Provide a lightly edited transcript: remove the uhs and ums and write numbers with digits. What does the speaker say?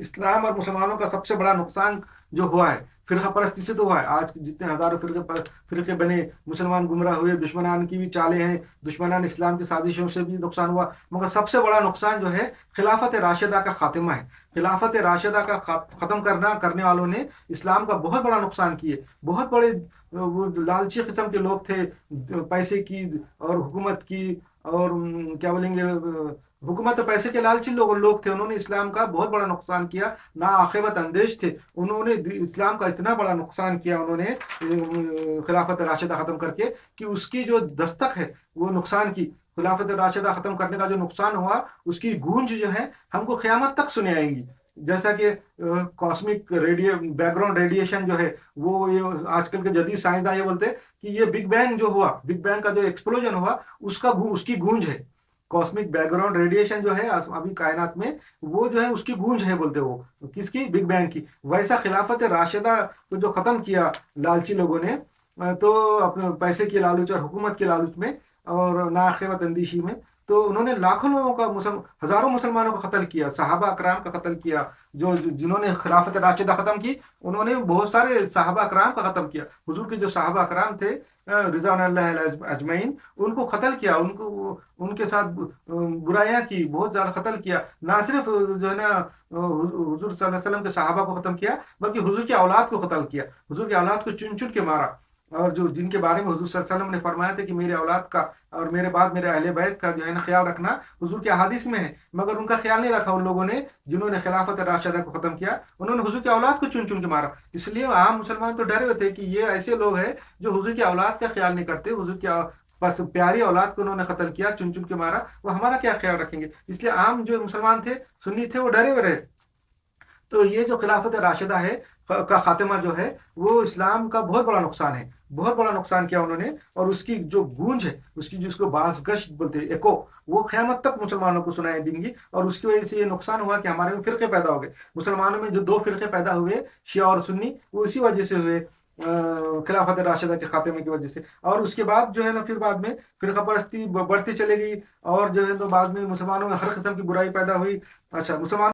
اسلام اور مسلمانوں کا سب سے بڑا نقصان جو ہوا ہے فرقہ پرستی سے تو ہوا ہے. آج جتنے ہزاروں فرقے بنے، مسلمان گمراہ ہوئے، دشمنان کی بھی چالیں ہیں، دشمنان اسلام کی سازشوں سے بھی نقصان ہوا، مگر سب سے بڑا نقصان جو ہے خلافت راشدہ کا خاتمہ ہے. خلافت راشدہ کا ختم کرنے والوں نے اسلام کا بہت بڑا نقصان کیے. بہت بڑے وہ لالچی قسم کے لوگ تھے، پیسے کی اور حکومت کی اور کیا بولیں گے، حکومت اور پیسے کے لالچی لوگ تھے. انہوں نے اسلام کا بہت بڑا نقصان کیا. نا عاقبت اندیش تھے. انہوں نے اسلام کا اتنا بڑا نقصان کیا انہوں نے خلافت راشدہ ختم کر کے، کہ اس کی جو دستک ہے وہ نقصان کی. خلافت راشدہ ختم کرنے کا جو نقصان ہوا، اس کی گونج جو ہے ہم کو قیامت تک سنے آئیں گی. جیسا کہ کاسمک بیک گراؤنڈ ریڈیشن جو ہے، وہ یہ آج کل کے جدید سائنسداں یہ بولتے ہیں کہ یہ بگ بینگ جو ہوا، بگ بینگ کا جو ایکسپلوژن ہوا، اس کی گونج ہے. کاسمک بیک گراؤنڈ ریڈیشن جو ہے ابھی کائنات میں، وہ جو ہے اس کی گونج ہے بولتے وہ. کس کی؟ بگ بینگ کی. ویسا خلافت راشدہ کو جو ختم کیا لالچی لوگوں نے، تو اپنے پیسے کی لالچ اور حکومت کی لالچ میں اور ناخوت اندیشی میں، تو انہوں نے لاکھوں لوگوں کا ہزاروں مسلمانوں کا قتل کیا، صحابہ اکرام کا قتل کیا. جنہوں نے خلافت راشدہ ختم کی، انہوں نے بہت سارے صحابہ اکرام کا قتل کیا. حضور کے جو صحابہ اکرام تھے رضوان اللہ علیہ اجمعین، ان کو قتل کیا، ان کے ساتھ برائیاں کی، بہت زیادہ قتل کیا. نہ صرف جو ہے نا حضور صلی اللہ علیہ وسلم کے صحابہ کو ختم کیا، بلکہ حضور کی اولاد کو قتل کیا. حضور کی اولاد کو چن چن کے مارا. اور جن کے بارے میں حضور صلی اللہ علیہ وسلم نے فرمایا تھا کہ میرے اولاد کا اور میرے بعد میرے اہل بیت کا جو ہے نا خیال رکھنا، حضور کے احادیث میں ہے. مگر ان کا خیال نہیں رکھا ان لوگوں نے جنہوں نے خلافت راشدہ کو ختم کیا. انہوں نے حضور کی اولاد کو چن چن کے مارا. اس لیے عام مسلمان تو ڈرے ہوئے تھے کہ یہ ایسے لوگ ہیں جو حضور کی اولاد کا خیال نہیں کرتے. حضور کی بس پیاری اولاد کو انہوں نے قتل کیا، چن چن کے مارا، وہ ہمارا کیا خیال رکھیں گے؟ اس لیے عام جو مسلمان تھے، سنی تھے، وہ ڈرے ہوئے رہے. تو یہ جو خلافت راشدہ ہے کا خاتمہ جو ہے، وہ اسلام کا بہت بڑا نقصان ہے. بہت بڑا نقصان کیا انہوں نے. اور اس کی جو گونج ہے، اس کی جس کو باز گشت بولتے ہیں، ایکو، وہ قیامت تک مسلمانوں کو سنائی دیں گی. اور اس کی وجہ سے یہ نقصان ہوا کہ ہمارے میں فرقے پیدا ہو گئے. مسلمانوں میں جو دو فرقے پیدا ہوئے، شیعہ اور سنی، وہ اسی وجہ سے ہوئے، خلافت راشدہ کے خاتمے کی وجہ سے. اور اس کے بعد جو ہے نا پھر بعد میں فرقہ پرستی بڑھتی چلے گئی، اور جو ہے تو بعد میں مسلمانوں میں ہر قسم کی برائی پیدا ہوئی. اچھا، مسلمان